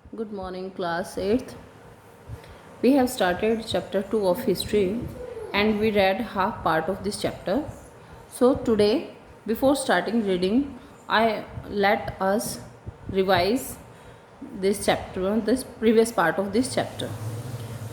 Good morning, class 8th. We have started chapter 2 of history and we read half part of this chapter. So today, before starting reading, I let us revise this chapter, this previous part of this chapter.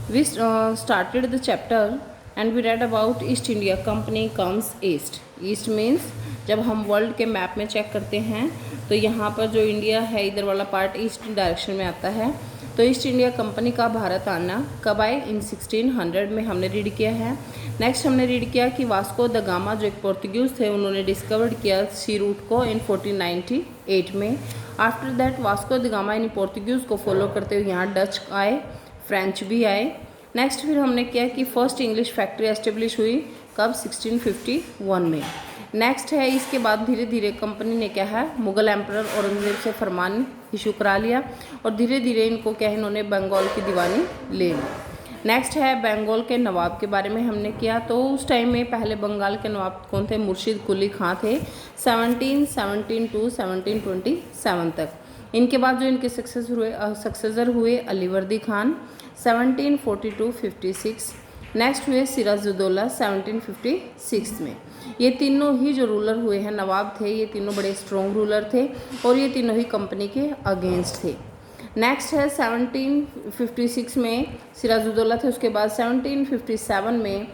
We started the chapter and we read about East India Company comes east. East means जब हम world के map में check करते हैं तो यहाँ पर जो इंडिया है इधर वाला पार्ट ईस्ट डायरेक्शन में आता है। तो ईस्ट इंडिया कंपनी का भारत आना कब आए? इन 1600 में हमने रीड किया है। नेक्स्ट हमने रीड किया कि वास्को द गामा जो एक पोर्तुगीज़ थे उन्होंने डिस्कवर्ड किया सी रूट को इन 1498 में। After that Vasco the gamma in Portuguese को फॉलो करते हुए यहाँ डच आए, फ्रेंच भी आए। नेक्स्ट फिर हमने किया कि फर्स्ट इंग्लिश फैक्ट्री एस्टेब्लिश हुई कब? 1651 में। नेक्स्ट है इसके बाद धीरे धीरे कंपनी ने क्या है मुग़ल एम्परर औरंगज़ेब से फरमान इशू करा लिया और धीरे धीरे इनको क्या है इन्होंने बंगाल की दीवानी ले ली। नेक्स्ट है बंगाल के नवाब के बारे में हमने किया। तो उस टाइम में पहले बंगाल के नवाब कौन थे? मुर्शिद कुली खां थे 1717 टू 1727 तक। इनके बाद जो इनके सक्सेसर हुए अलीवर्दी खान 1742-56। नेक्स्ट हुए सिराजुद्दौला 1756 में। ये तीनों ही जो रूलर हुए हैं नवाब थे, ये तीनों बड़े स्ट्रॉन्ग रूलर थे और ये तीनों ही कंपनी के अगेंस्ट थे। नेक्स्ट है 1756 में सिराजुद्दौला थे। उसके बाद 1757 में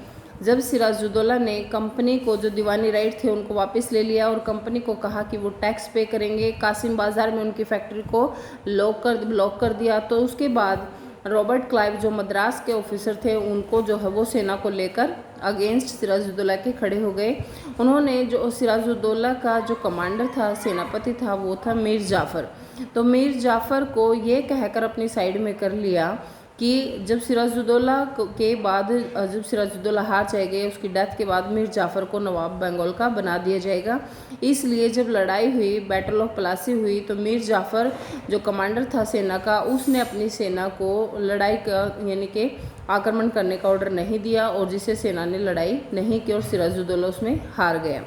जब सिराजुद्दौला ने कंपनी को जो दीवानी राइट थे उनको वापस ले लिया और कंपनी को कहा कि वो टैक्स पे करेंगे, कासिम बाज़ार में उनकी फैक्ट्री को ब्लॉक कर दिया। तो उसके बाद रॉबर्ट क्लाइव जो मद्रास के ऑफिसर थे उनको जो है वो सेना को लेकर अगेंस्ट सिराजुद्दौला के खड़े हो गए। उन्होंने जो सिराजुद्दौला का जो कमांडर था, सेनापति था, वो था मीर जाफ़र। तो मीर जाफ़र को ये कहकर अपनी साइड में कर लिया कि जब सिराजुद्दौला के बाद जब सिराजुद्दौला हार जाएंगे उसकी डेथ के बाद मीर जाफ़र को नवाब बंगाल का बना दिया जाएगा। इसलिए जब लड़ाई हुई, बैटल ऑफ प्लासी हुई, तो मीर जाफ़र जो कमांडर था सेना का उसने अपनी सेना को लड़ाई का यानी कि आक्रमण करने का ऑर्डर नहीं दिया और जिससे सेना ने लड़ाई नहीं की और सिराजुद्दौला उसमें हार गया।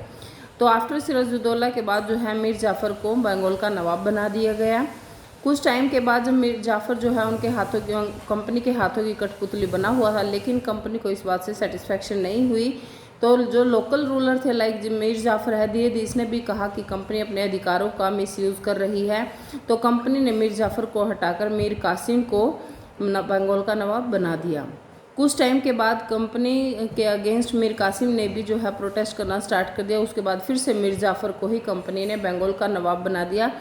तो आफ्टर सिराजुद्दौला के बाद जो है मीर जाफ़र को बंगाल का नवाब बना दिया गया। कुछ टाइम के बाद जब मीर जाफ़र जो है उनके हाथों की कंपनी के हाथों की कठपुतली बना हुआ था, लेकिन कंपनी को इस बात से सेटिस्फेक्शन नहीं हुई। तो जो लोकल रूलर थे लाइक मीर जाफ़र है, धीरे धीरे इसने भी कहा कि कंपनी अपने अधिकारों का मिसयूज़ कर रही है। तो कंपनी ने मीर जाफ़र को हटाकर मीर कासिम को बंगाल का नवाब बना दिया। कुछ टाइम के बाद कंपनी के अगेंस्ट मीर कासिम ने भी जो है प्रोटेस्ट करना स्टार्ट कर दिया। उसके बाद फिर से मीर जाफ़र को ही कंपनी ने बंगाल का नवाब बना दिया।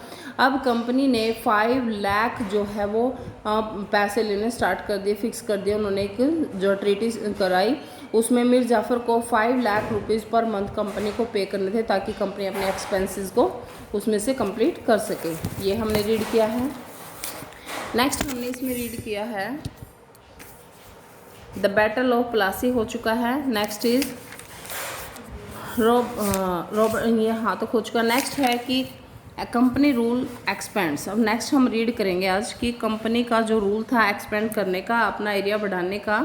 अब कंपनी ने 5 लाख जो है वो पैसे लेने स्टार्ट कर दिए, फिक्स कर दिया। उन्होंने एक जो ट्रीटी कराई उसमें मीर जाफ़र को 5 lakh rupees per month company को पे करने थे ताकि कंपनी अपने एक्सपेंसेस को उसमें से कंप्लीट कर सके। ये हमने रीड किया है। नेक्स्ट हमने इसमें रीड किया है द बैटल ऑफ प्लासी हो चुका है। नेक्स्ट इज ये हाँ तो हो चुका। नेक्स्ट है कि कंपनी रूल एक्सपेंड्स। अब नेक्स्ट हम रीड करेंगे आज कि कंपनी का जो रूल था एक्सपेंड करने का, अपना एरिया बढ़ाने का,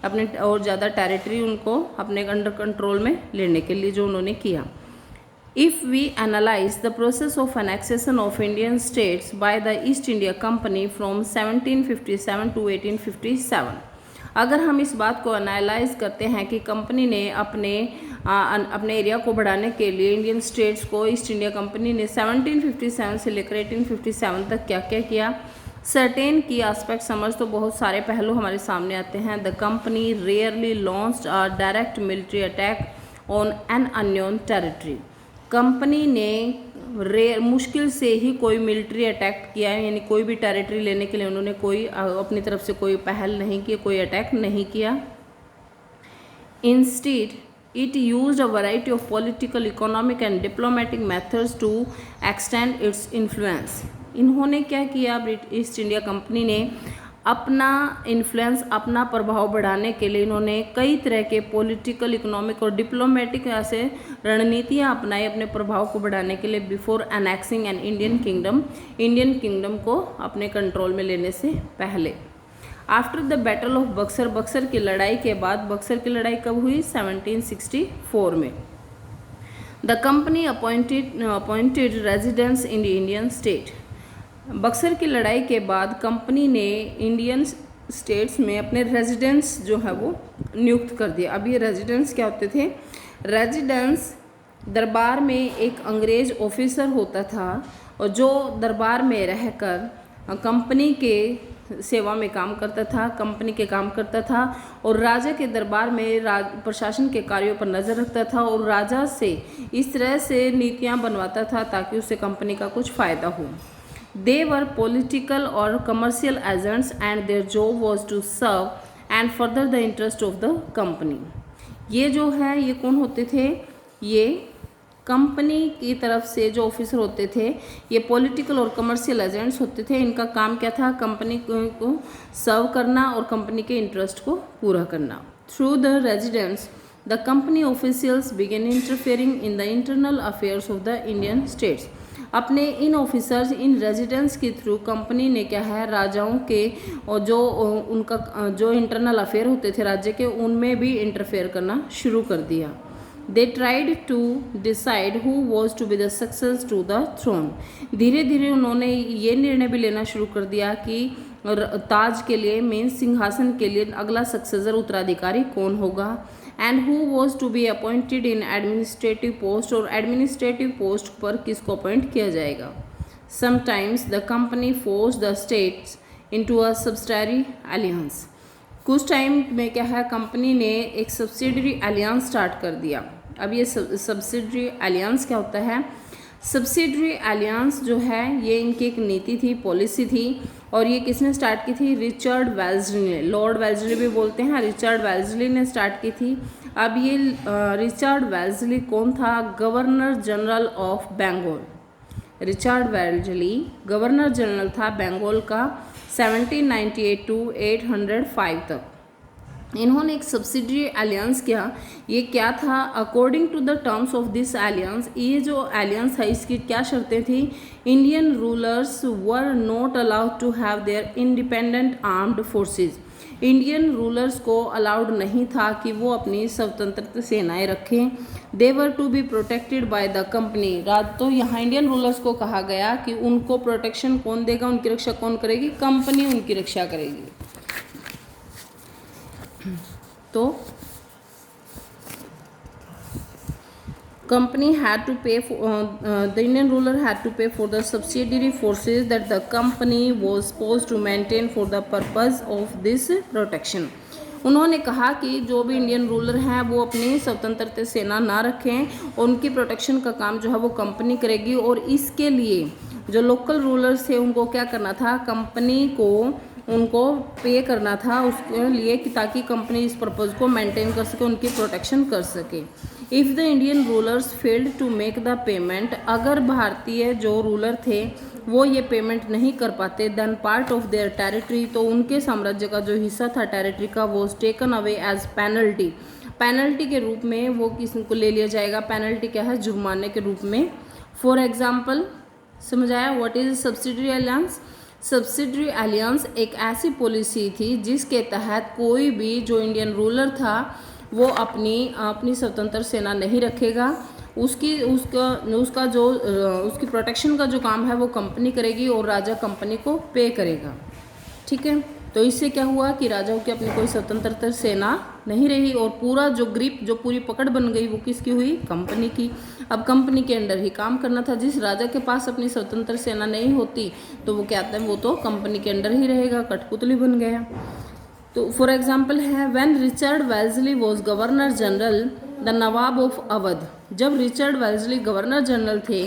अपने और ज़्यादा टेरिटरी उनको अपने अंडर कंट्रोल में लेने के लिए जो उन्होंने किया। If we analyze the process of annexation of Indian states by the East India Company from 1757 to 1857, अगर हम इस बात को एनालाइज करते हैं कि कंपनी ने अपने एरिया को बढ़ाने के लिए इंडियन स्टेट्स को ईस्ट इंडिया कंपनी ने 1757 से लेकर 1857 तक क्या क्या किया, सर्टेन की एस्पेक्ट समझ तो बहुत सारे पहलू हमारे सामने आते हैं। The company rarely launched a direct military attack on an unknown territory. Company ने मुश्किल से ही कोई मिलिट्री अटैक किया है, यानी कोई भी टेरिटरी लेने के लिए उन्होंने कोई अपनी तरफ से कोई पहल नहीं की, कोई अटैक नहीं किया। Instead it used a variety of political, economic and diplomatic methods to extend its influence. इन्होंने क्या किया, ईस्ट इंडिया कंपनी ने अपना इन्फ्लुएंस, अपना प्रभाव बढ़ाने के लिए इन्होंने कई तरह के पॉलिटिकल, इकोनॉमिक और डिप्लोमेटिक ऐसे रणनीतियाँ अपनाई अपने प्रभाव को बढ़ाने के लिए। Before annexing an Indian kingdom को अपने कंट्रोल में लेने से पहले। After the battle of Buxar, Buxar की लड़ाई के बाद, बक्सर की लड़ाई कब हुई? 1764 में। The company appointed residents in the Indian state. Buxar की लड़ाई के बाद कंपनी ने इंडियन स्टेट्स में अपने रेजिडेंट्स जो है वो नियुक्त कर दिया। अब ये रेजिडेंट्स क्या होते थे? रेजिडेंट्स दरबार में एक अंग्रेज ऑफिसर होता था और जो दरबार में रहकर कंपनी के सेवा में काम करता था, कंपनी के काम करता था और राजा के दरबार में प्रशासन के कार्यों पर नज़र रखता था और राजा से इस तरह से नीतियाँ बनवाता था ताकि उससे कंपनी का कुछ फ़ायदा हो। They were political or commercial agents and their job was to serve and further the interest of the company. ये जो है ये कौन होते थे? ये कंपनी की तरफ से जो ऑफिसर होते थे ये पॉलिटिकल और कमर्शियल एजेंट्स होते थे। इनका काम क्या था? कंपनी को सर्व करना और कंपनी के इंटरेस्ट को पूरा करना। Through the residents the company officials began interfering in the internal affairs of the Indian states. अपने इन ऑफिसर्स, इन रेजिडेंट्स के थ्रू कंपनी ने क्या है, राजाओं के और जो उनका जो इंटरनल अफेयर होते थे राज्य के, उनमें भी इंटरफेयर करना शुरू कर दिया। They tried to decide who was to be the success to the throne. धीरे धीरे उन्होंने ये निर्णय भी लेना शुरू कर दिया कि ताज के लिए, मेन सिंहासन के लिए अगला सक्सेसर उत्तराधिकारी कौन होगा। And who was to be appointed in administrative post, और एडमिनिस्ट्रेटिव पोस्ट पर किसको अपॉइंट किया जाएगा। Sometimes the company force the states into a subsidiary alliance. कुछ टाइम में क्या है, कंपनी ने एक सब्सिडरी अलियंस स्टार्ट कर दिया। अब ये सब्सिडरी अलियंस क्या होता है? सब्सिडरी अलियंस जो है ये इनकी एक नीति थी, पॉलिसी थी, और ये किसने स्टार्ट की थी? रिचर्ड वेल्सली ने, लॉर्ड वेल्सली भी बोलते हैं, रिचर्ड वेल्सली ने स्टार्ट की थी। अब ये रिचर्ड वेल्सली कौन था? Governor general of Bengal. Richard Wellesley governor general था बंगाल का 1798 टू 805 तक। इन्होंने एक सब्सिडरी अलियंस किया। ये क्या था? According to the terms of this alliance, ये जो अलियंस है इसकी क्या शर्तें थी? Indian rulers were not allowed to have their independent armed forces. Indian rulers को अलाउड नहीं था कि वो अपनी स्वतंत्र सेनाएं रखें। They were to be protected by the company. तो यहाँ इंडियन रूलर्स को कहा गया कि उनको प्रोटेक्शन कौन देगा, उनकी रक्षा कौन करेगी? कंपनी उनकी रक्षा करेगी। तो company had to pay for the Indian ruler had to pay for the subsidiary forces that the company was supposed to maintain for the purpose of this protection. उन्होंने कहा कि जो भी इंडियन रूलर हैं वो अपनी स्वतंत्रता सेना ना रखें और उनकी प्रोटेक्शन का काम जो है वो कंपनी करेगी। और इसके लिए जो लोकल रूलर्स थे उनको क्या करना था? कंपनी को उनको पे करना था उसके लिए कि ताकि कंपनी इस पर्पज़ को मेंटेन कर सके, उनकी प्रोटेक्शन कर सके। If the Indian rulers failed to make the payment, अगर भारतीय जो रूलर थे वो ये पेमेंट नहीं कर पाते, then part of their territory, तो उनके साम्राज्य का जो हिस्सा था टेरिटरी का, वो taken away as penalty. Penalty के रूप में वो किसी को ले लिया जाएगा। पेनल्टी क्या है? जुर्माने के रूप में। फॉर एग्जाम्पल, समझ आया what is subsidiary alliance? Subsidiary alliance एक ऐसी पॉलिसी थी जिसके तहत कोई भी जो इंडियन रूलर था वो अपनी स्वतंत्र सेना नहीं रखेगा। उसका जो उसकी प्रोटेक्शन का जो काम है वो कंपनी करेगी और राजा कंपनी को पे करेगा। ठीक है, तो इससे क्या हुआ कि राजाओं की अपनी कोई स्वतंत्रता सेना नहीं रही और पूरा जो ग्रिप, जो पूरी पकड़ बन गई वो किसकी हुई? कंपनी की। अब कंपनी के अंडर ही काम करना था। जिस राजा के पास अपनी स्वतंत्र सेना नहीं होती तो वो क्या आता है, वो तो कंपनी के अंडर ही रहेगा, कठपुतली बन गया। तो फॉर एग्जाम्पल है, when Richard Wellesley was governor general the Nawab of Awadh. जब रिचर्ड वेल्सली गवर्नर जनरल थे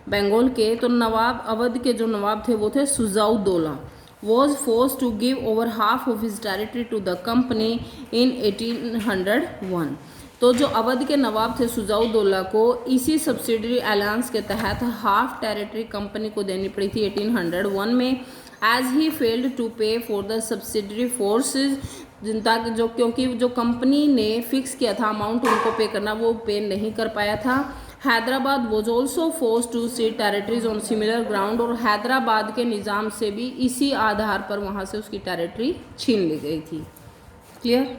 बंगाल के, तो नवाब अवध के जो नवाब थे वो थे Shuja-ud-Daula. was forced to give over half of his territory to the company in 1801। तो जो अवध के नवाब थे सुजाउद्दौला को इसी सब्सिडरी अलायंस के तहत हाफ टेरिटरी कंपनी को देनी पड़ी थी 1801 में। एज ही फेल्ड टू पे फॉर द सब्सिडरी फोर्सेज, क्योंकि जो कंपनी ने फिक्स किया था अमाउंट उनको पे करना, वो पे नहीं कर पाया था। Hyderabad was also force to cede territories on similar ground, और हैदराबाद के निज़ाम से भी इसी आधार पर वहाँ से उसकी टेरिटरी छीन ली गई थी। क्लियर?